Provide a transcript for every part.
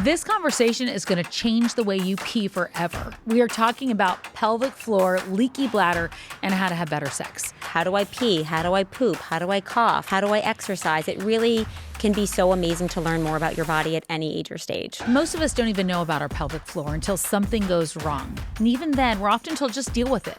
This conversation is going to change the way you pee forever. We are talking about pelvic floor, leaky bladder, and how to have better sex. How do I pee? How do I poop? How do I cough? How do I exercise? It really can be so amazing to learn more about your body at any age or stage. Most of us don't even know about our pelvic floor until something goes wrong. And even then, we're often told just deal with it.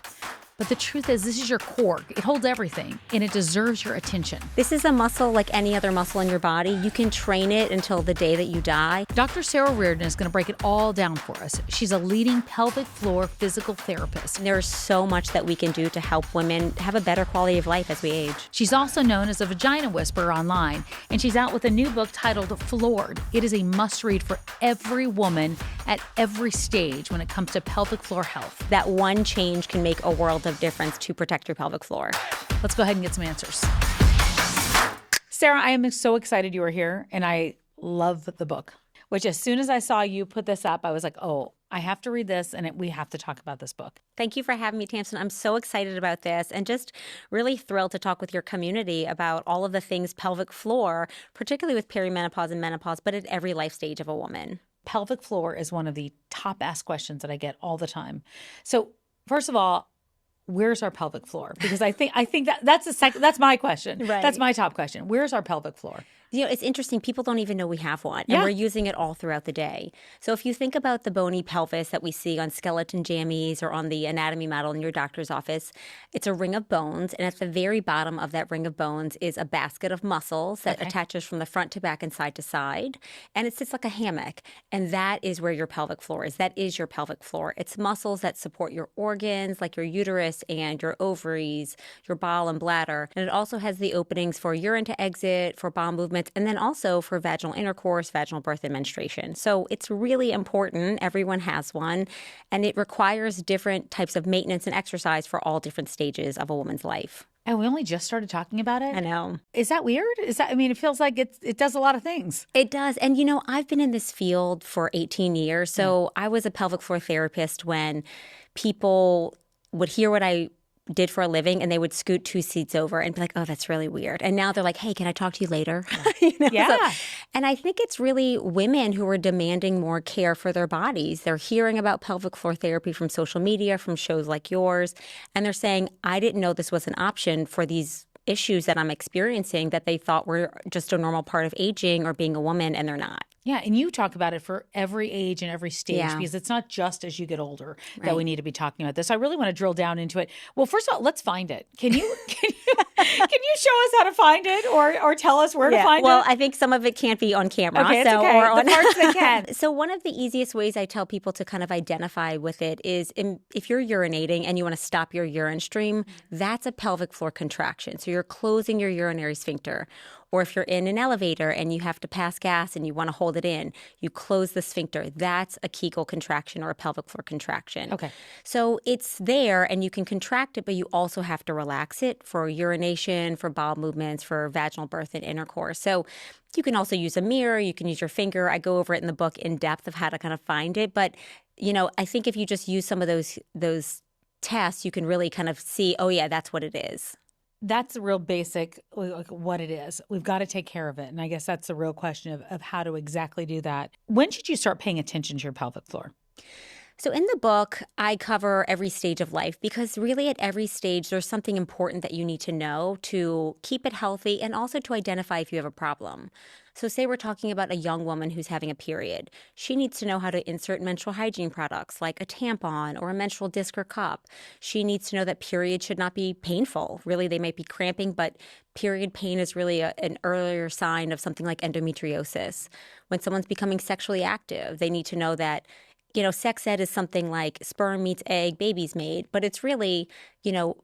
But the truth is, this is your core. It holds everything, and it deserves your attention. This is a muscle like any other muscle in your body. You can train it until the day that you die. Dr. Sara Reardon is going to break it all down for us. She's a leading pelvic floor physical therapist. There's so much that we can do to help women have a better quality of life as we age. She's also known as a Vagina Whisperer online, and she's out with a new book titled Floored. It is a must-read for every woman at every stage when it comes to pelvic floor health. That one change can make a world of difference to protect your pelvic floor. Let's go ahead and get some answers. Sara, I am so excited you are here, and I love the book, which as soon as I saw you put this up, I was like, oh, I have to read this, and we have to talk about this book. Thank you for having me, Tamsen. I'm so excited about this and just really thrilled to talk with your community about all of the things pelvic floor, particularly with perimenopause and menopause, but at every life stage of a woman. Pelvic floor is one of the top asked questions that I get all the time. So first of all, where's our pelvic floor? Because I think that's my question. Right. That's my top question. Where's our pelvic floor? You know, it's interesting. People don't even know we have one, and Yeah. we're using it all throughout the day. So if you think about the bony pelvis that we see on skeleton jammies or on the anatomy model in your doctor's office, it's a ring of bones, and at the very bottom of that ring of bones is a basket of muscles that attaches from the front to back and side to side, and it sits like a hammock, and that is where your pelvic floor is. That is your pelvic floor. It's muscles that support your organs, like your uterus and your ovaries, your bowel and bladder, and it also has the openings for urine to exit, for bowel movements, and then also for vaginal intercourse, vaginal birth, and menstruation. So it's really important. Everyone has one, and it requires different types of maintenance and exercise for all different stages of a woman's life. And we only just started talking about it? I know. Is that weird? It feels like it does a lot of things. It does. And, you know, I've been in this field for 18 years. So I was a pelvic floor therapist when people would hear what I did for a living, and they would scoot 2 seats over and be like, oh, that's really weird. And now they're like, hey, can I talk to you later? Yeah. And I think it's really women who are demanding more care for their bodies. They're hearing about pelvic floor therapy from social media, from shows like yours, and they're saying, I didn't know this was an option for these issues that I'm experiencing that they thought were just a normal part of aging or being a woman, and they're not. Yeah, and you talk about it for every age and every stage Yeah. because it's not just as you get older that Right. we need to be talking about this. I really want to drill down into it. Well, first of all, let's find it. Can you show us how to find it or tell us where to find well, it? I think some of it can't be on camera. Okay, it's okay. Or The parts that can. So one of the easiest ways I tell people to kind of identify with it is if you're urinating and you want to stop your urine stream, that's a pelvic floor contraction. So you're closing your urinary sphincter. Or if you're in an elevator and you have to pass gas and you want to hold it in, you close the sphincter. That's a Kegel contraction or a pelvic floor contraction. Okay. So it's there and you can contract it, but you also have to relax it for urination, for bowel movements, for vaginal birth and intercourse. So you can also use a mirror. You can use your finger. I go over it in the book in depth of how to kind of find it. But, you know, I think if you just use some of those tests, you can really kind of see, oh, yeah, that's what it is. That's the real basic, like what it is. We've got to take care of it. And I guess that's the real question of how to exactly do that. When should you start paying attention to your pelvic floor? So in the book, I cover every stage of life because really at every stage, there's something important that you need to know to keep it healthy and also to identify if you have a problem. So say we're talking about a young woman who's having a period. She needs to know how to insert menstrual hygiene products like a tampon or a menstrual disc or cup. She needs to know that periods should not be painful. Really, they might be cramping, but period pain is really an earlier sign of something like endometriosis. When someone's becoming sexually active, they need to know that sex ed is something like sperm meets egg, baby's made, but it's really,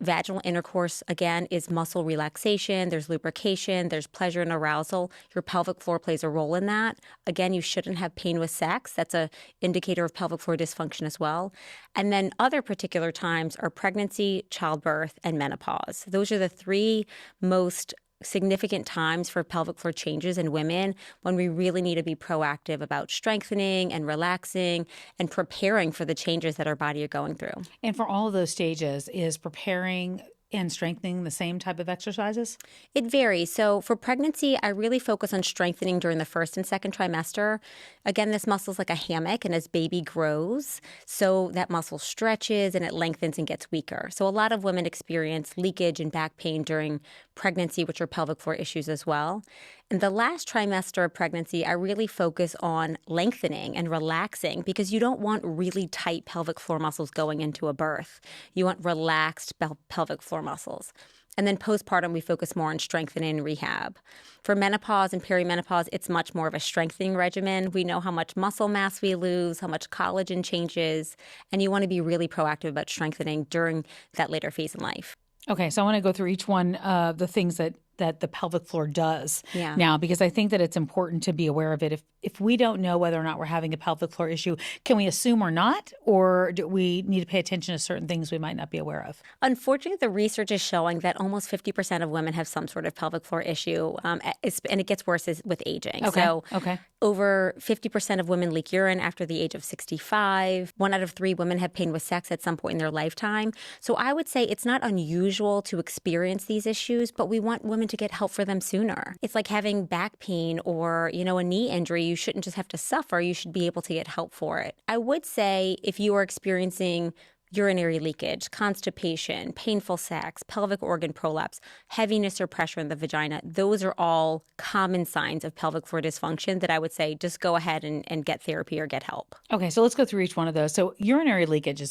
vaginal intercourse, again, is muscle relaxation, there's lubrication, there's pleasure and arousal. Your pelvic floor plays a role in that. Again, you shouldn't have pain with sex. That's an indicator of pelvic floor dysfunction as well. And then other particular times are pregnancy, childbirth, and menopause. Those are the 3 most significant times for pelvic floor changes in women when we really need to be proactive about strengthening and relaxing and preparing for the changes that our body are going through. And for all of those stages is preparing and strengthening the same type of exercises? It varies. So for pregnancy, I really focus on strengthening during the first and second trimester. Again, this muscle is like a hammock, and as baby grows, so that muscle stretches and it lengthens and gets weaker. So a lot of women experience leakage and back pain during pregnancy, which are pelvic floor issues as well. In the last trimester of pregnancy, I really focus on lengthening and relaxing because you don't want really tight pelvic floor muscles going into a birth. You want relaxed pelvic floor muscles. And then postpartum, we focus more on strengthening and rehab. For menopause and perimenopause, it's much more of a strengthening regimen. We know how much muscle mass we lose, how much collagen changes, and you want to be really proactive about strengthening during that later phase in life. Okay, so I want to go through each one of the things that the pelvic floor does now, because I think that it's important to be aware of it. If we don't know whether or not we're having a pelvic floor issue, can we assume or not? Or do we need to pay attention to certain things we might not be aware of? Unfortunately, the research is showing that almost 50% of women have some sort of pelvic floor issue, and it gets worse with aging. Okay. So Okay. over 50% of women leak urine after the age of 65. 1 out of 3 women have pain with sex at some point in their lifetime. So I would say it's not unusual to experience these issues, but we want women to get help for them sooner. It's like having back pain or, a knee injury. You shouldn't just have to suffer. You should be able to get help for it. I would say if you are experiencing urinary leakage, constipation, painful sex, pelvic organ prolapse, heaviness or pressure in the vagina, those are all common signs of pelvic floor dysfunction that I would say just go ahead and get therapy or get help. Okay, so let's go through each one of those. So urinary leakage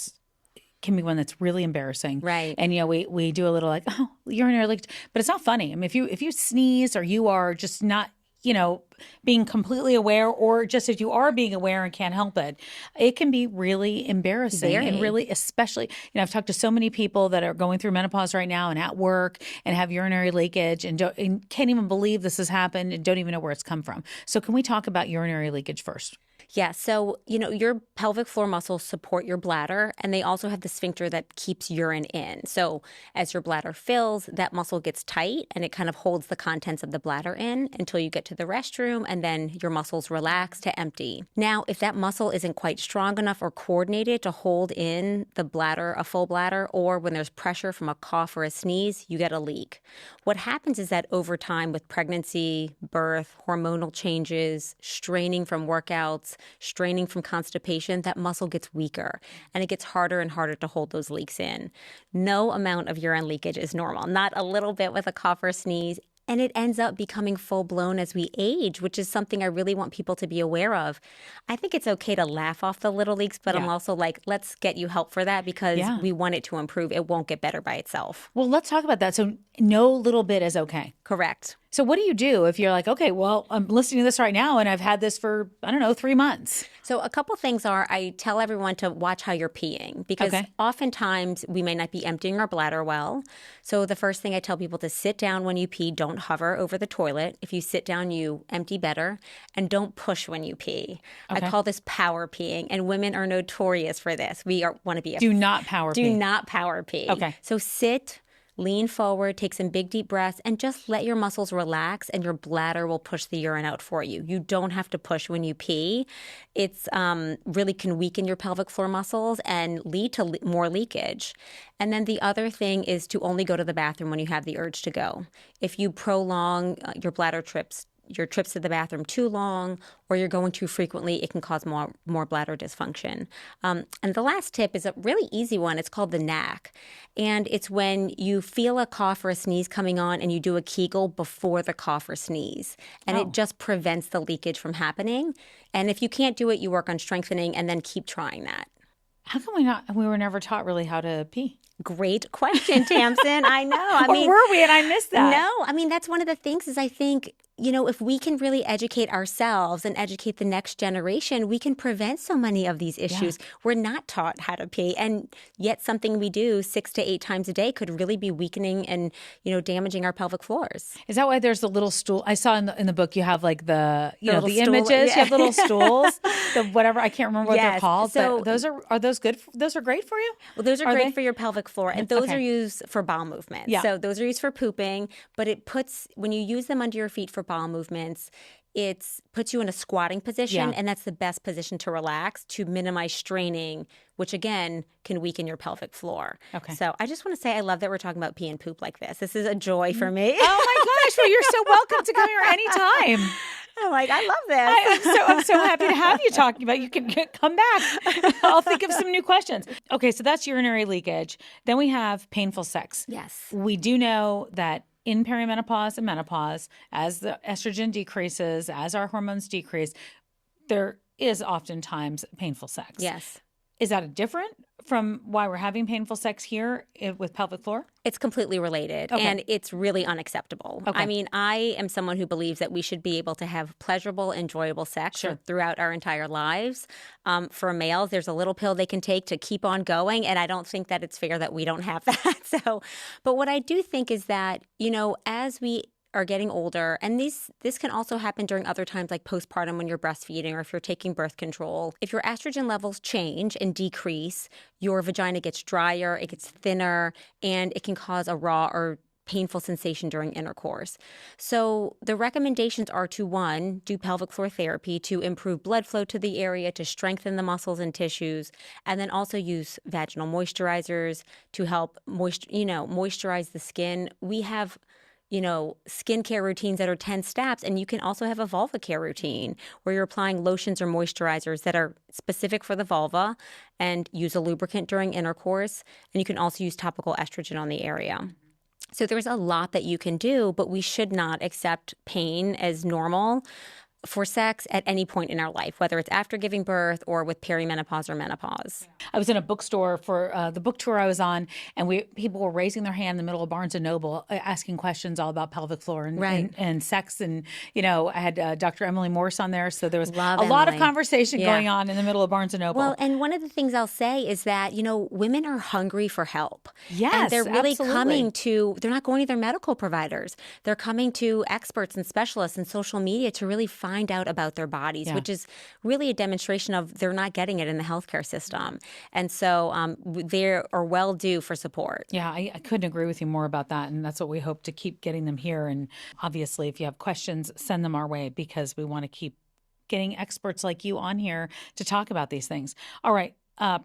can be one that's really embarrassing. Right. And, we do a little like, oh, urinary leakage, but it's not funny. I mean, if you sneeze or you are just not, being completely aware, or just if you are being aware and can't help it, it can be really embarrassing. Very. And really, especially, I've talked to so many people that are going through menopause right now and at work and have urinary leakage and can't even believe this has happened and don't even know where it's come from. So can we talk about urinary leakage first? Yeah. So, your pelvic floor muscles support your bladder, and they also have the sphincter that keeps urine in. So as your bladder fills, that muscle gets tight and it kind of holds the contents of the bladder in until you get to the restroom, and then your muscles relax to empty. Now, if that muscle isn't quite strong enough or coordinated to hold in the bladder, a full bladder, or when there's pressure from a cough or a sneeze, you get a leak. What happens is that over time with pregnancy, birth, hormonal changes, straining from workouts, straining from constipation, that muscle gets weaker and it gets harder and harder to hold those leaks in. No amount of urine leakage is normal, not a little bit with a cough or sneeze. And it ends up becoming full-blown as we age, which is something I really want people to be aware of. I think it's okay to laugh off the little leaks, but I'm also like, let's get you help for that because we want it to improve. It won't get better by itself. Well, let's talk about that. So no little bit is okay. Correct. So what do you do if you're like, okay, well, I'm listening to this right now and I've had this for, 3 months? So a couple things are I tell everyone to watch how you're peeing because oftentimes we may not be emptying our bladder well. So the first thing I tell people to sit down when you pee, don't hover over the toilet. If you sit down, you empty better, and don't push when you pee. Okay. I call this power peeing, and women are notorious for this. We want to be do not power pee. Do not power pee. Okay. So sit. Lean forward, take some big deep breaths, and just let your muscles relax, and your bladder will push the urine out for you. You don't have to push when you pee. It's really can weaken your pelvic floor muscles and lead to more leakage. And then the other thing is to only go to the bathroom when you have the urge to go. If you prolong your bladder trips to the bathroom too long, or you're going too frequently, it can cause more bladder dysfunction. And the last tip is a really easy one. It's called the knack. And it's when you feel a cough or a sneeze coming on and you do a Kegel before the cough or sneeze. And it just prevents the leakage from happening. And if you can't do it, you work on strengthening and then keep trying that. How come we were never taught really how to pee? Great question, Tamsen. I know. Or were we? And I missed that. No, that's one of the things is I think, if we can really educate ourselves and educate the next generation, we can prevent so many of these issues. Yeah. We're not taught how to pee. And yet something we do 6 to 8 times a day could really be weakening and, damaging our pelvic floors. Is that why there's the little stool? I saw in the book you have like the stool, images. Yeah. You have little stools, the whatever. I can't remember what they're called. So, but are those good? Those are great for you? Well, those are great for your pelvic floor. And those are used for bowel movements. Yeah. So those are used for pooping. But when you use them under your feet for bowel movements, it puts you in a squatting position, Yeah. and that's the best position to relax to minimize straining, which again can weaken your pelvic floor. Okay. So I just want to say I love that we're talking about pee and poop like this. This is a joy for me. Oh my gosh, well, you're so welcome to come here anytime. I'm like, I love this. I'm so happy to have you talking about. You can come back. I'll think of some new questions. Okay, so that's urinary leakage. Then we have painful sex. Yes. We do know that in perimenopause and menopause, as the estrogen decreases, as our hormones decrease, there is oftentimes painful sex. Yes. Is that different from why we're having painful sex here with pelvic floor? It's completely related, Okay. and it's really unacceptable. Okay. I mean, I am someone who believes that we should be able to have pleasurable, enjoyable sex Sure. throughout our entire lives. For males, there's a little pill they can take to keep on going, and I don't think that it's fair that we don't have that. But what I do think is that, as we are getting older, and this can also happen during other times like postpartum when you're breastfeeding or if you're taking birth control. If your estrogen levels change and decrease, your vagina gets drier, it gets thinner, and it can cause a raw or painful sensation during intercourse. So the recommendations are to, 1, do pelvic floor therapy to improve blood flow to the area, to strengthen the muscles and tissues, and then also use vaginal moisturizers to help moisturize the skin. We have skincare routines that are 10 steps, and you can also have a vulva care routine where you're applying lotions or moisturizers that are specific for the vulva and use a lubricant during intercourse. And you can also use topical estrogen on the area. So there's a lot that you can do, but we should not accept pain as normal for sex at any point in our life, whether it's after giving birth or with perimenopause or menopause. I was in a bookstore for the book tour I was on, and people were raising their hand in the middle of Barnes & Noble asking questions all about pelvic floor and sex. And, I had Dr. Emily Morse on there, so there was Love a lot of Emily. conversation Yeah. going on in the middle of Barnes & Noble. Well, and one of the things I'll say is that, women are hungry for help. Yes, and they're really absolutely. they're not going to their medical providers. They're coming to experts and specialists and social media to really find out about their bodies, which is really a demonstration of they're not getting it in the healthcare system. And so they are well due for support. Yeah, I couldn't agree with you more about that. And that's what we hope to keep getting them here. And obviously, if you have questions, send them our way because we want to keep getting experts like you on here to talk about these things. All right.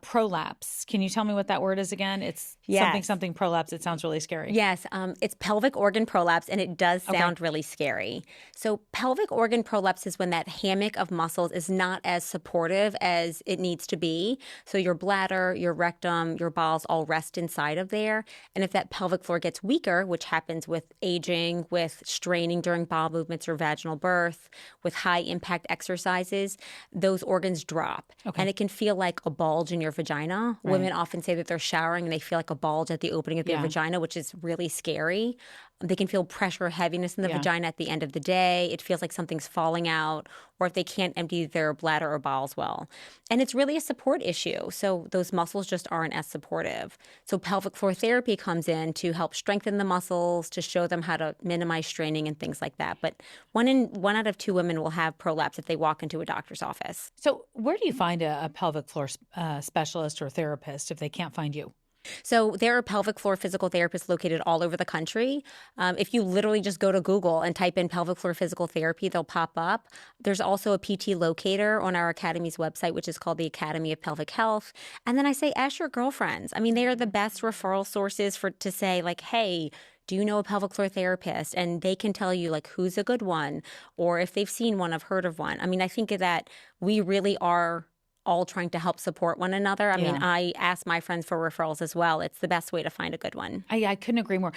Prolapse. Can you tell me what that word is again? It's something prolapse. It sounds really scary. Yes, it's pelvic organ prolapse, and it does sound really scary. So pelvic organ prolapse is when that hammock of muscles is not as supportive as it needs to be. So your bladder, your rectum, your bowels all rest inside of there. And if that pelvic floor gets weaker, which happens with aging, with straining during bowel movements or vaginal birth, with high impact exercises, those organs drop. And it can feel like a bulge in your vagina. Right. Women often say that they're showering and they feel like a bulge at the opening of their vagina, which is really scary. They can feel pressure or heaviness in the vagina at the end of the day. It feels like something's falling out, or if they can't empty their bladder or bowels well. And it's really a support issue. So those muscles just aren't as supportive. So pelvic floor therapy comes in to help strengthen the muscles, to show them how to minimize straining and things like that. But one out of 2 women will have prolapse if they walk into a doctor's office. So where do you find a pelvic floor specialist or therapist if they can't find you? So there are pelvic floor physical therapists located all over the country. If you literally just go to Google and type in pelvic floor physical therapy, they'll pop up. There's also a PT locator on our Academy's website, which is called the Academy of Pelvic Health. And then I say, ask your girlfriends. I mean, they are the best referral sources to say like, hey, do you know a pelvic floor therapist? And they can tell you like who's a good one, or if they've seen one, have heard of one. I mean, I think that we really are all trying to help support one another. I mean, I ask my friends for referrals as well. It's the best way to find a good one. I couldn't agree more.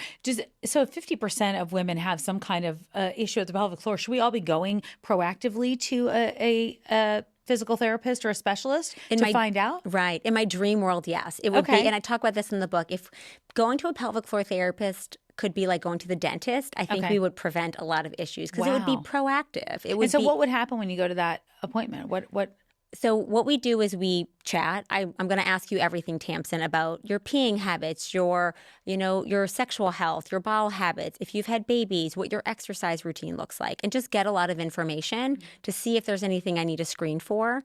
So if 50% of women have some kind of issue at the pelvic floor, should we all be going proactively to a physical therapist or a specialist to find out? Right. In my dream world, yes. It would be, and I talk about this in the book, if going to a pelvic floor therapist could be like going to the dentist, I think we would prevent a lot of issues because it would be proactive. It would what would happen when you go to that appointment? What So what we do is we chat. I'm going to ask you everything, Tamsen, about your peeing habits, your sexual health, your bowel habits, if you've had babies, what your exercise routine looks like, and just get a lot of information to see if there's anything I need to screen for.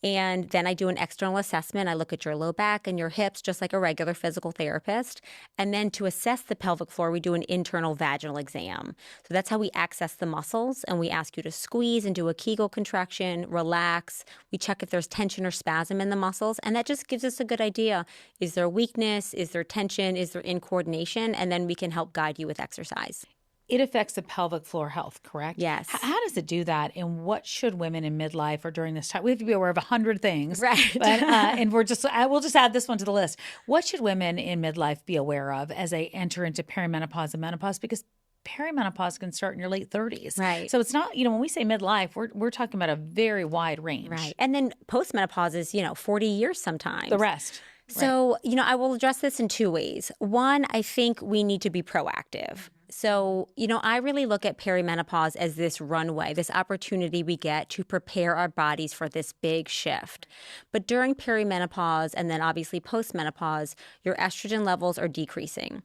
And then I do an external assessment. I look at your low back and your hips, just like a regular physical therapist. And then to assess the pelvic floor, we do an internal vaginal exam. So that's how we access the muscles. And we ask you to squeeze and do a Kegel contraction, relax. We check if there's tension or spasm in the muscles. And that just gives us a good idea. Is there weakness? Is there tension? Is there incoordination? And then we can help guide you with exercise. It affects the pelvic floor health, correct? Yes. How does it do that? And what should women in midlife or during this time? We have to be aware of 100 things. Right. But, and we'll just add this one to the list. What should women in midlife be aware of as they enter into perimenopause and menopause? Because perimenopause can start in your late 30s. Right. So it's not, when we say midlife, we're talking about a very wide range. Right. And then postmenopause is, 40 years sometimes. The rest. So, I will address this in two ways. One, I think we need to be proactive. So, I really look at perimenopause as this runway, this opportunity we get to prepare our bodies for this big shift. But during perimenopause and then obviously postmenopause, your estrogen levels are decreasing.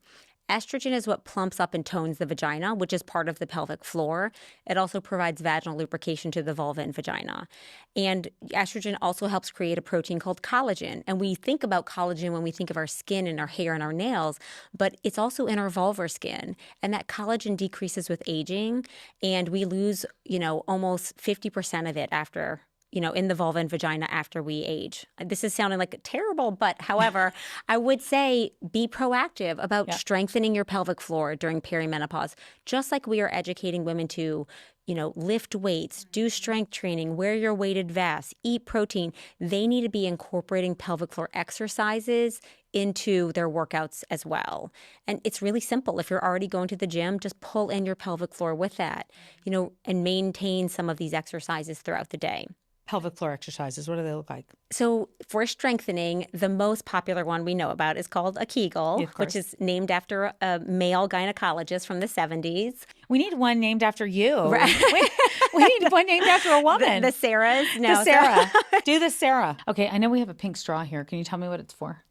Estrogen is what plumps up and tones the vagina, which is part of the pelvic floor. It also provides vaginal lubrication to the vulva and vagina. And estrogen also helps create a protein called collagen. And we think about collagen when we think of our skin and our hair and our nails, but it's also in our vulvar skin. And that collagen decreases with aging, and we lose, almost 50% of it after in the vulva and vagina after we age. This is sounding like terrible, but however, I would say be proactive about strengthening your pelvic floor during perimenopause, just like we are educating women to, lift weights, do strength training, wear your weighted vests, eat protein. They need to be incorporating pelvic floor exercises into their workouts as well. And it's really simple. If you're already going to the gym, just pull in your pelvic floor with that, and maintain some of these exercises throughout the day. Pelvic floor exercises, what do they look like? So for strengthening, the most popular one we know about is called a Kegel, which is named after a male gynecologist from the 70s. We need one named after you. Right. We need one named after a woman. The Saras? No. The Sara. Do the Sara. Okay, I know we have a pink straw here. Can you tell me what it's for?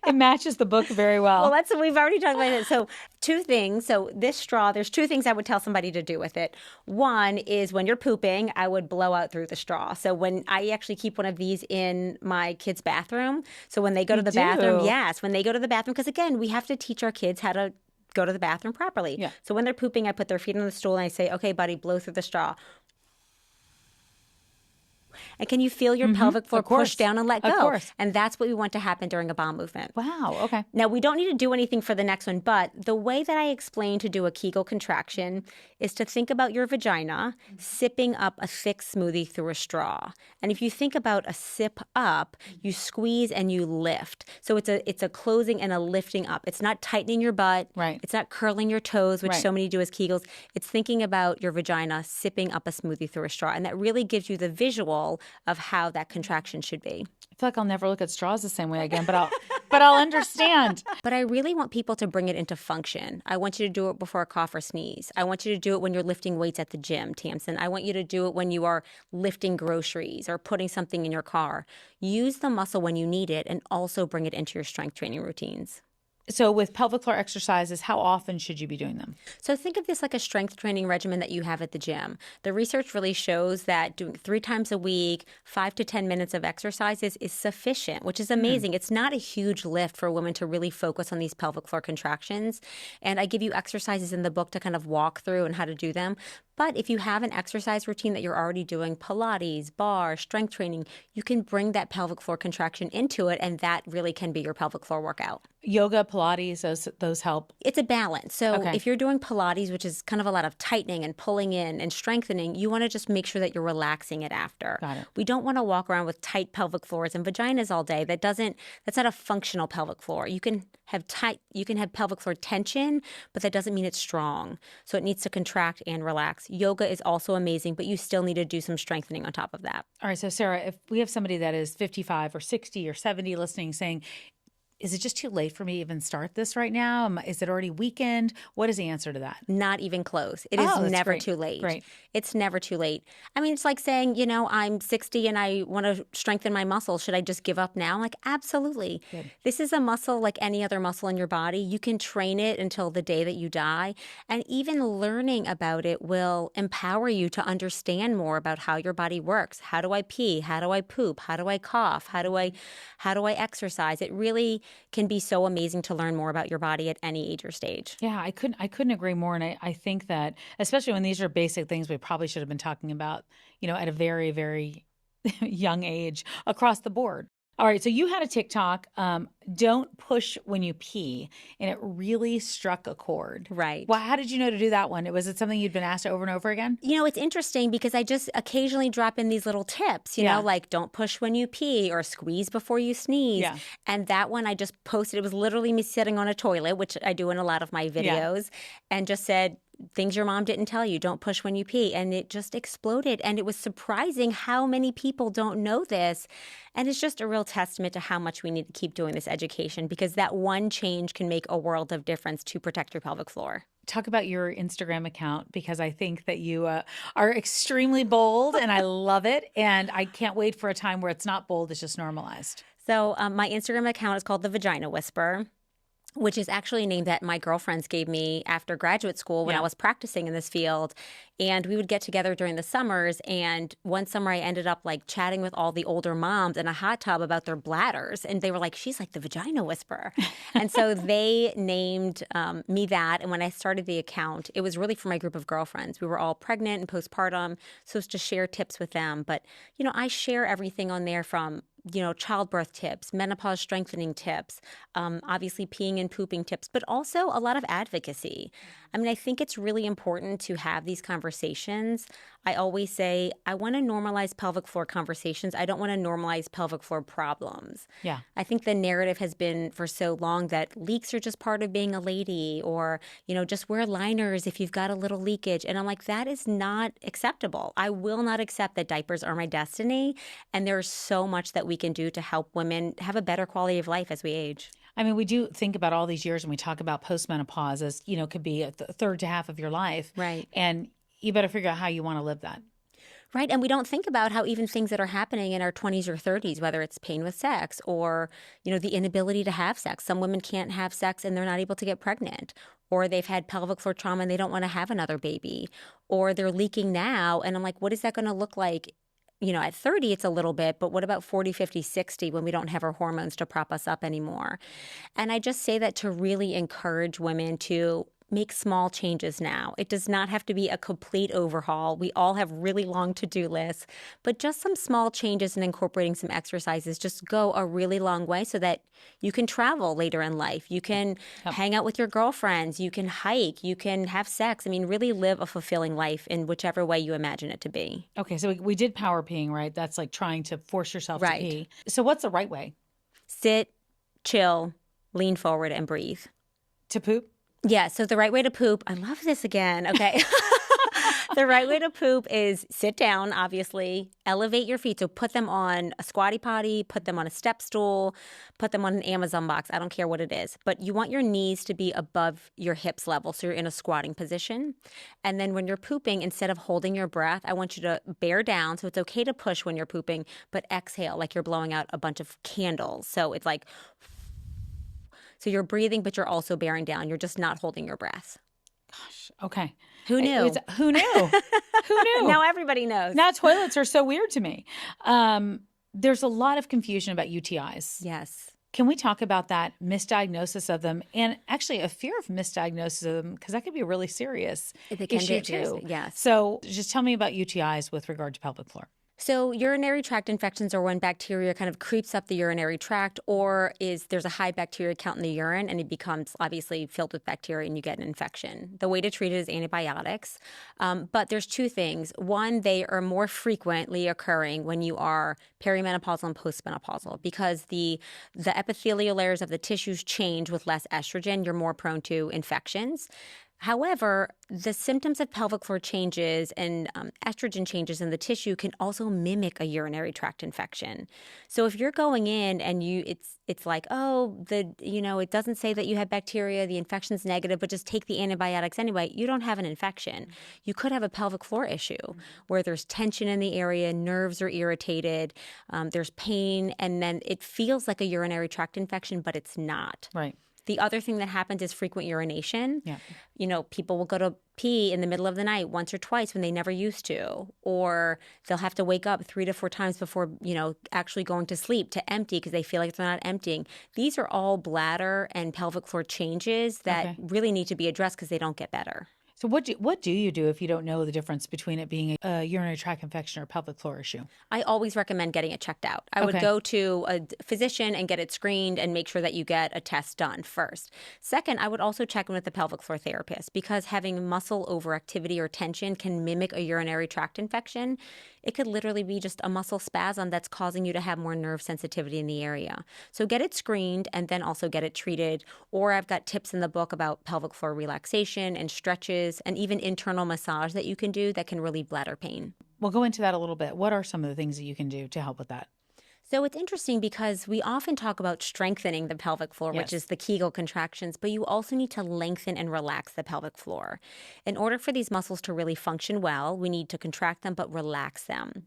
It matches the book very well. Well, we've already talked about it. So two things. So this straw, there's two things I would tell somebody to do with it. One is when you're pooping, I would blow out through the straw. So when I actually keep one of these in my kids' bathroom. So when they go to the bathroom, when they go to the bathroom, because again, we have to teach our kids how to go to the bathroom properly. Yeah. So when they're pooping, I put their feet on the stool and I say, okay, buddy, blow through the straw. And can you feel your pelvic floor push down and let go? Of course. And that's what we want to happen during a bowel movement. Wow, okay. Now, we don't need to do anything for the next one, but the way that I explain to do a Kegel contraction is to think about your vagina sipping up a thick smoothie through a straw. And if you think about a sip up, you squeeze and you lift. So it's a closing and a lifting up. It's not tightening your butt. Right. It's not curling your toes, which Right. so many do as Kegels. It's thinking about your vagina sipping up a smoothie through a straw. And that really gives you the visual of how that contraction should be. I feel like I'll never look at straws the same way again, but I'll understand. But I really want people to bring it into function. I want you to do it before a cough or sneeze. I want you to do it when you're lifting weights at the gym, Tamsen. I want you to do it when you are lifting groceries or putting something in your car. Use the muscle when you need it and also bring it into your strength training routines. So with pelvic floor exercises, how often should you be doing them? So think of this like a strength training regimen that you have at the gym. The research really shows that doing 3 times a week, 5 to 10 minutes of exercises is sufficient, which is amazing. It's not a huge lift for women to really focus on these pelvic floor contractions. And I give you exercises in the book to kind of walk through and how to do them. But if you have an exercise routine that you're already doing, Pilates, bar, strength training, you can bring that pelvic floor contraction into it, and that really can be your pelvic floor workout. Yoga, Pilates, those help. It's a balance. So Okay. if you're doing Pilates, which is kind of a lot of tightening and pulling in and strengthening, you want to just make sure that you're relaxing it after. Got it. We don't want to walk around with tight pelvic floors and vaginas all day. That's not a functional pelvic floor. You can have pelvic floor tension, but that doesn't mean it's strong. So it needs to contract and relax. Yoga is also amazing, but you still need to do some strengthening on top of that. All right, so Sara, if we have somebody that is 55 or 60 or 70 listening saying, is it just too late for me to even start this right now? Is it already weekend? What is the answer to that? Not even close. It is never too late. Great. It's never too late. I mean, it's like saying, I'm 60 and I want to strengthen my muscle. Should I just give up now? I'm like, absolutely. Good. This is a muscle like any other muscle in your body. You can train it until the day that you die. And even learning about it will empower you to understand more about how your body works. How do I pee? How do I poop? How do I cough? How do I exercise? It really can be so amazing to learn more about your body at any age or stage. Yeah, I couldn't agree more. And I think that, especially when these are basic things we probably should have been talking about, at a very, very young age across the board. All right. So you had a TikTok, don't push when you pee, and it really struck a chord. Right. Well, how did you know to do that one? Was it something you'd been asked over and over again? It's interesting because I just occasionally drop in these little tips, like don't push when you pee or squeeze before you sneeze. Yeah. And that one I just posted. It was literally me sitting on a toilet, which I do in a lot of my videos, and just said, things your mom didn't tell you, don't push when you pee. And it just exploded. And it was surprising how many people don't know this. And it's just a real testament to how much we need to keep doing this education, because that one change can make a world of difference to protect your pelvic floor. Talk about your Instagram account, because I think that you are extremely bold and I love it. And I can't wait for a time where it's not bold, it's just normalized. So my Instagram account is called the Vagina Whisperer, which is actually a name that my girlfriends gave me after graduate school when I was practicing in this field. And we would get together during the summers. And one summer I ended up like chatting with all the older moms in a hot tub about their bladders. And they were like, she's like the Vagina Whisperer. And so they named me that. And when I started the account, it was really for my group of girlfriends. We were all pregnant and postpartum. So it's to share tips with them. But, I share everything on there from childbirth tips, menopause strengthening tips, obviously peeing and pooping tips, but also a lot of advocacy. I mean, I think it's really important to have these conversations. I always say, I want to normalize pelvic floor conversations. I don't want to normalize pelvic floor problems. Yeah. I think the narrative has been for so long that leaks are just part of being a lady, or, just wear liners if you've got a little leakage. And I'm like, that is not acceptable. I will not accept that diapers are my destiny. And there's so much that we can do to help women have a better quality of life as we age. I mean, we do think about all these years when we talk about postmenopause as, could be a third to half of your life. Right. And you better figure out how you want to live that. Right. And we don't think about how even things that are happening in our 20s or 30s, whether it's pain with sex or, the inability to have sex. Some women can't have sex and they're not able to get pregnant, or they've had pelvic floor trauma and they don't want to have another baby, or they're leaking now. And I'm like, what is that going to look like? At 30, it's a little bit, but what about 40, 50, 60 when we don't have our hormones to prop us up anymore? And I just say that to really encourage women to make small changes now. It does not have to be a complete overhaul. We all have really long to-do lists, but just some small changes and incorporating some exercises just go a really long way so that you can travel later in life. You can hang out with your girlfriends. You can hike. You can have sex. I mean, really live a fulfilling life in whichever way you imagine it to be. Okay, so we did power peeing, right? That's like trying to force yourself to pee. So what's the right way? Sit, chill, lean forward, and breathe. To poop? Yeah, so the right way to poop, I love this again, okay. The right way to poop is sit down, obviously, elevate your feet. So put them on a squatty potty, put them on a step stool, put them on an Amazon box. I don't care what it is. But you want your knees to be above your hips level, so you're in a squatting position. And then when you're pooping, instead of holding your breath, I want you to bear down. So it's okay to push when you're pooping, but exhale like you're blowing out a bunch of candles. So it's like... So you're breathing, but you're also bearing down. You're just not holding your breath. Gosh, okay. Who knew? Who knew? Who knew? Now everybody knows. Now toilets are so weird to me. There's a lot of confusion about UTIs. Yes. Can we talk about that misdiagnosis of them, and actually a fear of misdiagnosis of them, because that could be a really serious issue too. Yes. So just tell me about UTIs with regard to pelvic floor. So urinary tract infections are when bacteria kind of creeps up the urinary tract, or there's a high bacteria count in the urine and it becomes obviously filled with bacteria and you get an infection. The way to treat it is antibiotics. But there's two things. One, they are more frequently occurring when you are perimenopausal and postmenopausal, because the epithelial layers of the tissues change with less estrogen. You're more prone to infections. However, the symptoms of pelvic floor changes and estrogen changes in the tissue can also mimic a urinary tract infection. So if you're going in and it's like, oh, it doesn't say that you have bacteria, the infection's negative, but just take the antibiotics anyway, you don't have an infection. You could have a pelvic floor issue where there's tension in the area, nerves are irritated, there's pain, and then it feels like a urinary tract infection, but it's not. Right. The other thing that happens is frequent urination. Yeah. People will go to pee in the middle of the night once or twice when they never used to, or they'll have to wake up 3 to 4 times before, actually going to sleep to empty because they feel like they're not emptying. These are all bladder and pelvic floor changes that really need to be addressed because they don't get better. So what do you do if you don't know the difference between it being a urinary tract infection or a pelvic floor issue? I always recommend getting it checked out. I would go to a physician and get it screened and make sure that you get a test done first. Second, I would also check in with the pelvic floor therapist because having muscle overactivity or tension can mimic a urinary tract infection. It could literally be just a muscle spasm that's causing you to have more nerve sensitivity in the area. So get it screened and then also get it treated. Or I've got tips in the book about pelvic floor relaxation and stretches and even internal massage that you can do that can relieve bladder pain. We'll go into that a little bit. What are some of the things that you can do to help with that? So it's interesting because we often talk about strengthening the pelvic floor, which is the Kegel contractions, but you also need to lengthen and relax the pelvic floor. In order for these muscles to really function well, we need to contract them but relax them.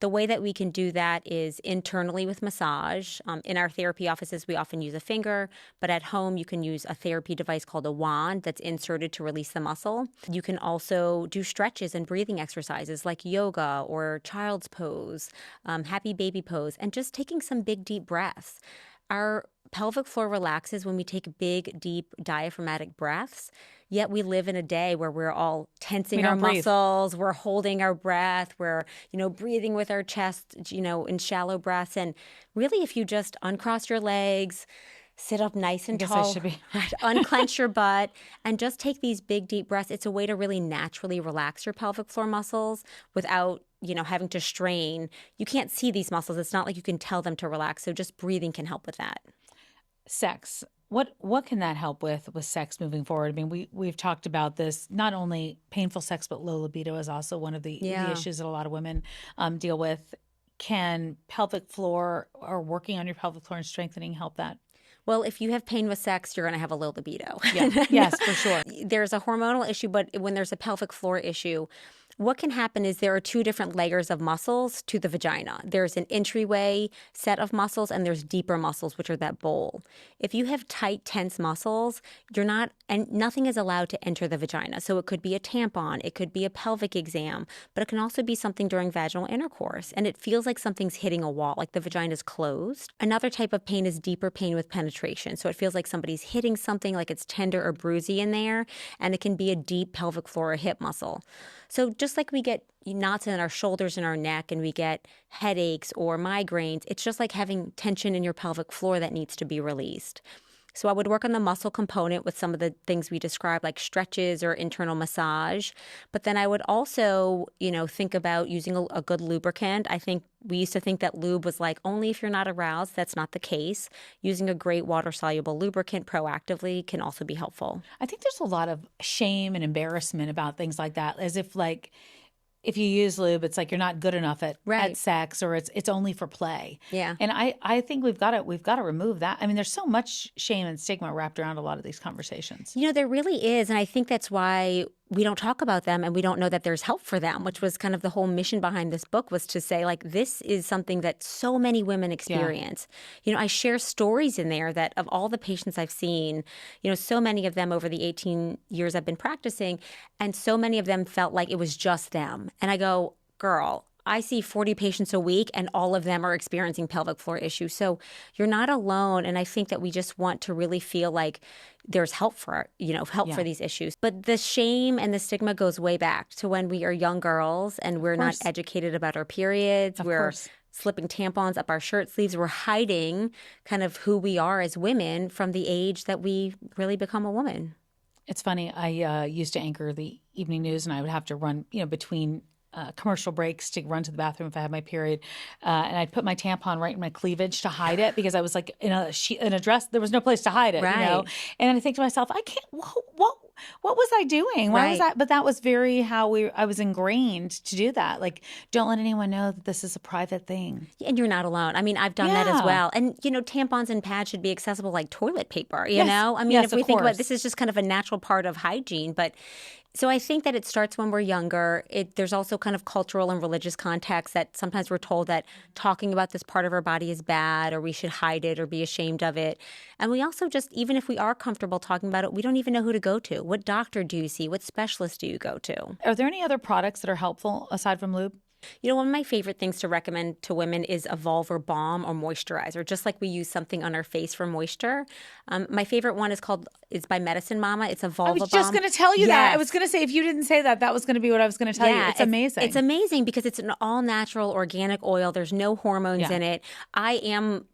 The way that we can do that is internally with massage. In our therapy offices, we often use a finger, but at home you can use a therapy device called a wand that's inserted to release the muscle. You can also do stretches and breathing exercises like yoga or child's pose, happy baby pose, and just taking some big, deep breaths. Our pelvic floor relaxes when we take big, deep diaphragmatic breaths, yet we live in a day where we're all tensing our muscles, we're holding our breath, we're, breathing with our chest, in shallow breaths. And really, if you just uncross your legs, sit up nice and tall, unclench your butt, and just take these big, deep breaths, it's a way to really naturally relax your pelvic floor muscles without having to strain. You can't see these muscles. It's not like you can tell them to relax. So just breathing can help with that. Sex. What can that help with sex moving forward? I mean, we've talked about this, not only painful sex, but low libido is also one of the issues that a lot of women deal with. Can pelvic floor or working on your pelvic floor and strengthening help that? Well, if you have pain with sex, you're going to have a low libido. Yeah. Yes, for sure. There's a hormonal issue, but when there's a pelvic floor issue, what can happen is there are 2 different layers of muscles to the vagina. There's an entryway set of muscles and there's deeper muscles, which are that bowl. If you have tight, tense muscles, nothing is allowed to enter the vagina. So it could be a tampon, it could be a pelvic exam, but it can also be something during vaginal intercourse. And it feels like something's hitting a wall, like the vagina is closed. Another type of pain is deeper pain with penetration. So it feels like somebody's hitting something, like it's tender or bruisey in there, and it can be a deep pelvic floor or hip muscle. So just like we get knots in our shoulders and our neck and we get headaches or migraines, it's just like having tension in your pelvic floor that needs to be released. So I would work on the muscle component with some of the things we described, like stretches or internal massage. But then I would also, think about using a good lubricant. I think we used to think that lube was like only if you're not aroused. That's not the case. Using a great water-soluble lubricant proactively can also be helpful. I think there's a lot of shame and embarrassment about things like that, as if if you use lube, it's like you're not good enough at sex, or it's only for play. Yeah. And I think we've got to remove that. I mean, there's so much shame and stigma wrapped around a lot of these conversations. There really is. And I think that's why we don't talk about them and we don't know that there's help for them, which was kind of the whole mission behind this book, was to say, like, this is something that so many women experience. Yeah. I share stories in there that of all the patients I've seen, so many of them over the 18 years I've been practicing, and so many of them felt like it was just them. And I go, girl, I see 40 patients a week and all of them are experiencing pelvic floor issues. So you're not alone. And I think that we just want to really feel like there's help for these issues. But the shame and the stigma goes way back to when we are young girls and we're not educated about our periods. We're slipping tampons up our shirt sleeves. We're hiding kind of who we are as women from the age that we really become a woman. It's funny. I used to anchor the evening news, and I would have to run, between commercial breaks to run to the bathroom if I had my period. And I'd put my tampon right in my cleavage to hide it because I was like in a dress. There was no place to hide it, you know? Right. And I think to myself, I can't, what was I doing? Why was Right. I? But that was very how I was ingrained to do that. Like, don't let anyone know that this is a private thing. And you're not alone. I mean, I've done that as Yeah. well. And, tampons and pads should be accessible like toilet paper, you Yes. know? I mean, Yes, if we of think about course. this is just kind of a natural part of hygiene. But so I think that it starts when we're younger. There's also kind of cultural and religious context that sometimes we're told that talking about this part of our body is bad or we should hide it or be ashamed of it. And we also just, even if we are comfortable talking about it, we don't even know who to go to. What doctor do you see? What specialist do you go to? Are there any other products that are helpful aside from lube? One of my favorite things to recommend to women is a vulvar balm or moisturizer, just like we use something on our face for moisture. My favorite one is by Medicine Mama. It's a vulva balm. I was just going to tell you that. I Yes. was going to say, if you didn't say that, that was going to be what I was going to tell you. It's amazing. It's amazing because it's an all-natural organic oil. There's no hormones in it. I am,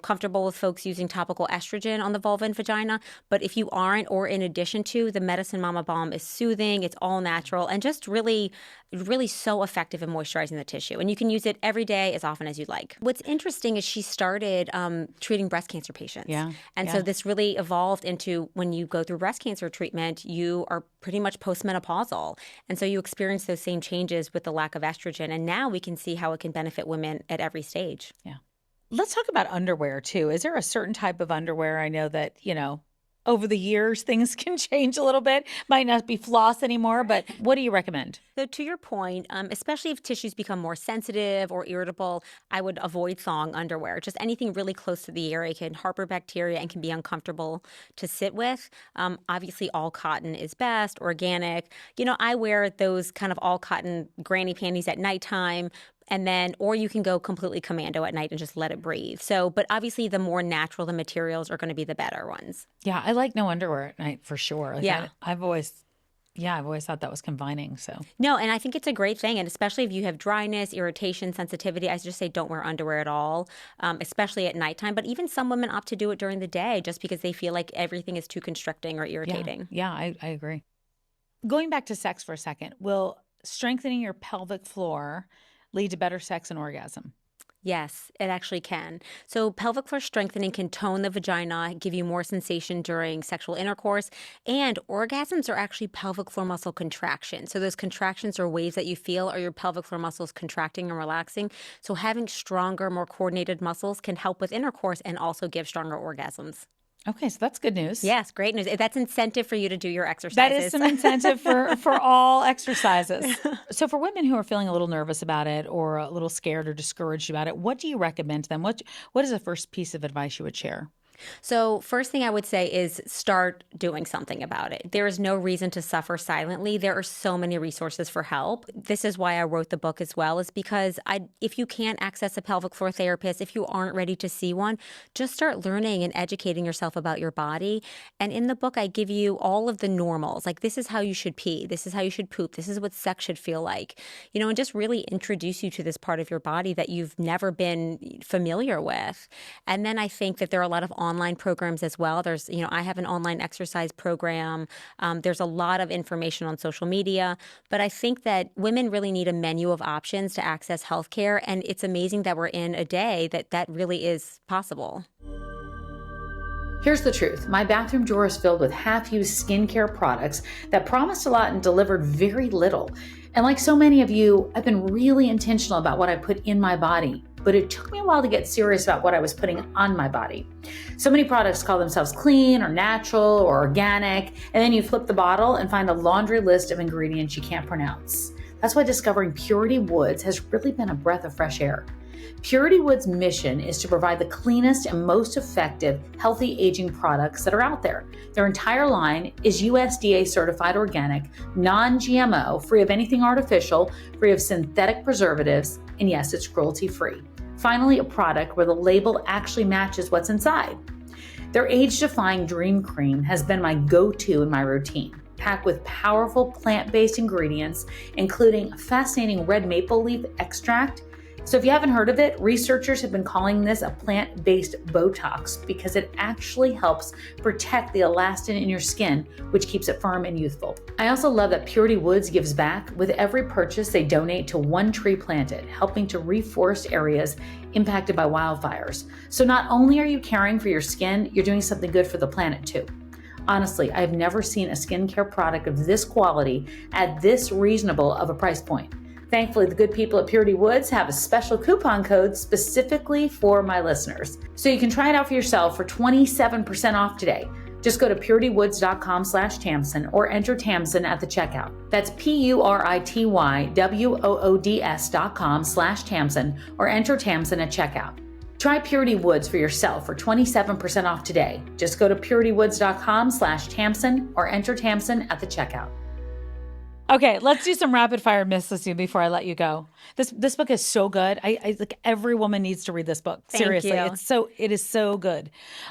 comfortable with folks using topical estrogen on the vulva and vagina. But if you aren't, or in addition to, the Medicine Mama balm is soothing. It's all natural and just really, really so effective in moisturizing the tissue. And you can use it every day as often as you'd like. What's interesting is she started treating breast cancer patients. Yeah. And so this really evolved into when you go through breast cancer treatment, you are pretty much postmenopausal. And so you experience those same changes with the lack of estrogen. And now we can see how it can benefit women at every stage. Yeah. Let's talk about underwear too. Is there a certain type of underwear? I know that, over the years, things can change a little bit. Might not be floss anymore, but what do you recommend? So to your point, especially if tissues become more sensitive or irritable, I would avoid thong underwear. Just anything really close to the area can harbor bacteria and can be uncomfortable to sit with. Obviously, all cotton is best, organic. I wear those kind of all cotton granny panties at nighttime. Or you can go completely commando at night and just let it breathe. But obviously the more natural the materials are going to be the better ones. Yeah, I like no underwear at night for sure. Like Yeah. I've always thought that was confining. So No, and I think it's a great thing. And especially if you have dryness, irritation, sensitivity, I just say don't wear underwear at all, especially at nighttime. But even some women opt to do it during the day just because they feel like everything is too constricting or irritating. Yeah, I agree. Going back to sex for a second, will strengthening your pelvic floor lead to better sex and orgasm? Yes, it actually can. So pelvic floor strengthening can tone the vagina, give you more sensation during sexual intercourse, and orgasms are actually pelvic floor muscle contractions. So those contractions or waves that you feel are your pelvic floor muscles contracting and relaxing. So having stronger, more coordinated muscles can help with intercourse and also give stronger orgasms. Okay, so that's good news. Yes, great news. That's incentive for you to do your exercises. That is some incentive for all exercises. So for women who are feeling a little nervous about it or a little scared or discouraged about it, what do you recommend to them? What is the first piece of advice you would share? So first thing I would say is start doing something about it. There is no reason to suffer silently. There are so many resources for help. This is why I wrote the book as well, is because if you can't access a pelvic floor therapist, if you aren't ready to see one, just start learning and educating yourself about your body. And in the book, I give you all of the normals. Like, this is how you should pee. This is how you should poop. This is what sex should feel like, and just really introduce you to this part of your body that you've never been familiar with. And then I think that there are a lot of online programs as well. There's, I have an online exercise program. There's a lot of information on social media, but I think that women really need a menu of options to access healthcare. And it's amazing that we're in a day that really is possible. Here's the truth. My bathroom drawer is filled with half-used skincare products that promised a lot and delivered very little. And like so many of you, I've been really intentional about what I put in my body, but it took me a while to get serious about what I was putting on my body. So many products call themselves clean or natural or organic, and then you flip the bottle and find a laundry list of ingredients you can't pronounce. That's why discovering Purity Woods has really been a breath of fresh air. Purity Woods' mission is to provide the cleanest and most effective healthy aging products that are out there. Their entire line is USDA certified organic, non-GMO, free of anything artificial, free of synthetic preservatives, and yes, it's cruelty-free. Finally, a product where the label actually matches what's inside. Their age-defying Dream Cream has been my go-to in my routine, packed with powerful plant-based ingredients, including a fascinating red maple leaf extract So if you haven't heard of it, researchers have been calling this a plant-based Botox because it actually helps protect the elastin in your skin, which keeps it firm and youthful. I also love that Purity Woods gives back. With every purchase, they donate to one tree planted, helping to reforest areas impacted by wildfires. So not only are you caring for your skin, you're doing something good for the planet too. Honestly, I've never seen a skincare product of this quality at this reasonable of a price point. Thankfully, the good people at Purity Woods have a special coupon code specifically for my listeners. So you can try it out for yourself for 27% off today. Just go to puritywoods.com/Tamsen or enter Tamsen at the checkout. That's PURITYWOODS.com/Tamsen or enter Tamsen at checkout. Try Purity Woods for yourself for 27% off today. Just go to puritywoods.com/Tamsen or enter Tamsen at the checkout. Okay, let's do some rapid fire myths with you before I let you go. This book is so good. I like every woman needs to read this book. Thank Seriously, you. it is so good.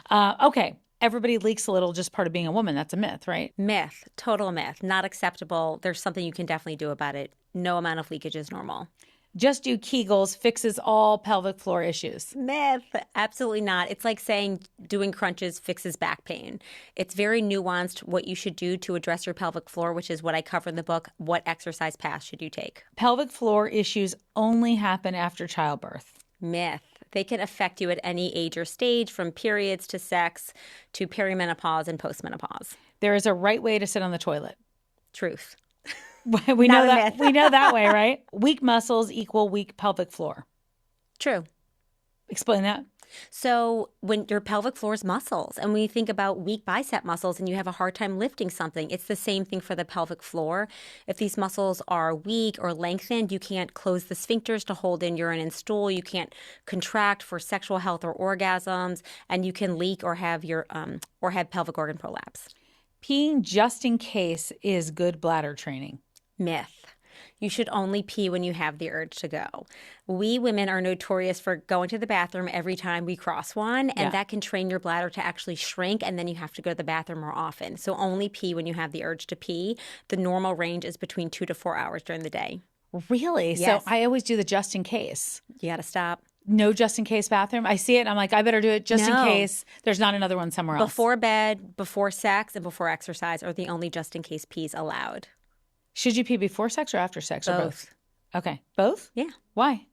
Okay, everybody leaks a little, just part of being a woman. That's a myth, right? Myth, total myth, not acceptable. There's something you can definitely do about it. No amount of leakage is normal. Just do Kegels fixes all pelvic floor issues. Myth, absolutely not. It's like saying doing crunches fixes back pain. It's very nuanced what you should do to address your pelvic floor, which is what I cover in the book. What exercise path should you take? Pelvic floor issues only happen after childbirth. Myth. They can affect you at any age or stage, from periods to sex to perimenopause and postmenopause. There is a right way to sit on the toilet. Truth. We know Not a that. myth. We know that way, right? Weak muscles equal weak pelvic floor. True. Explain that. So when your pelvic floor is muscles, and when you think about weak bicep muscles and you have a hard time lifting something, it's the same thing for the pelvic floor. If these muscles are weak or lengthened, you can't close the sphincters to hold in urine and stool. You can't contract for sexual health or orgasms, and you can leak or have pelvic organ prolapse. Peeing just in case is good bladder training. Myth. You should only pee when you have the urge to go. We women are notorious for going to the bathroom every time we cross one, and that can train your bladder to actually shrink, and then you have to go to the bathroom more often. So only pee when you have the urge to pee. The normal range is between 2 to 4 hours during the day. Really? Yes. So I always do the just in case. You got to stop. No just in case bathroom. I see it and I'm like, I better do it just in No. case there's not another one somewhere else. Before bed, before sex, and before exercise are the only just in case pees allowed. Should you pee before sex or after sex or both? Okay. Both? Yeah. Why?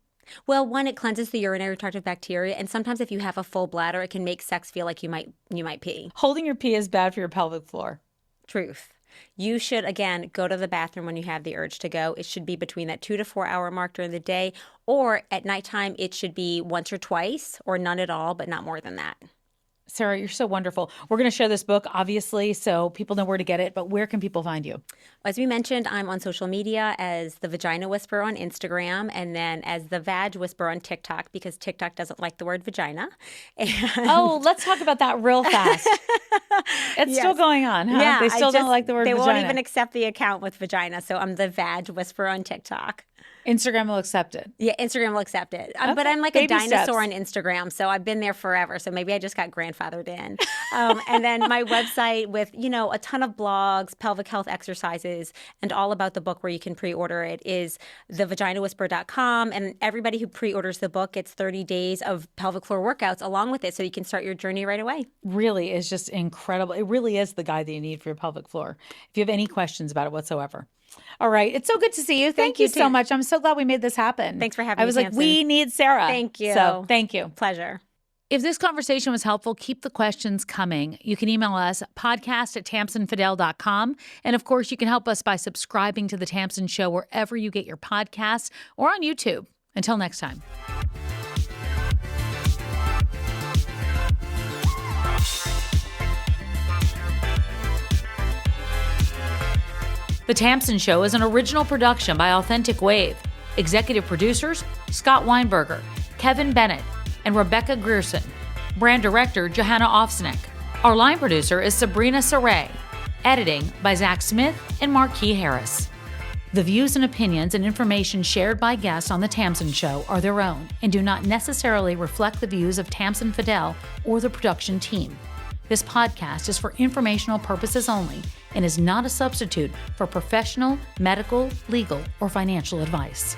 Well, one, it cleanses the urinary tract of bacteria, and sometimes if you have a full bladder, it can make sex feel like you might pee. Holding your pee is bad for your pelvic floor. Truth. You should, again, go to the bathroom when you have the urge to go. It should be between that 2 to 4 hour mark during the day, or at nighttime, it should be once or twice, or none at all, but not more than that. Sarah, you're so wonderful. We're going to share this book, obviously, so people know where to get it, but where can people find you? As we mentioned, I'm on social media as the Vagina Whisperer on Instagram, and then as the Vag Whisperer on TikTok, because TikTok doesn't like the word vagina. And Oh, let's talk about that real fast. It's still going on, huh? Yeah, They still don't like the word They vagina. won't even accept the account with vagina, so I'm the Vag Whisperer on TikTok. Instagram will accept it. Yeah, Instagram will accept it. But Okay. I'm like Baby a dinosaur steps. on Instagram, so I've been there forever. So maybe I just got grandfathered in. And then my website with, a ton of blogs, pelvic health exercises, and all about the book where you can pre-order it is thevaginawhisperer.com. And everybody who pre-orders the book gets 30 days of pelvic floor workouts along with it, so you can start your journey right away. Really is just incredible. It really is the guide that you need for your pelvic floor. If you have any questions about it whatsoever. All right. It's so good to see you. Thank you so Tam. much. I'm so glad we made this happen. Thanks for having I me, was like, Tamsen. we need Sarah. Thank you. So thank you. Pleasure. If this conversation was helpful, keep the questions coming. You can email us podcast@tamsenfadal.com. And of course, you can help us by subscribing to The Tamsen Show wherever you get your podcasts or on YouTube. Until next time. The Tamsen Show is an original production by Authentic Wave. Executive producers, Scott Weinberger, Kevin Bennett, and Rebecca Grierson. Brand director, Johanna Ofsnick. Our line producer is Sabrina Saray. Editing by Zach Smith and Marquis Harris. The views and opinions and information shared by guests on The Tamsen Show are their own and do not necessarily reflect the views of Tamsen Fadal or the production team. This podcast is for informational purposes only and is not a substitute for professional, medical, legal, or financial advice.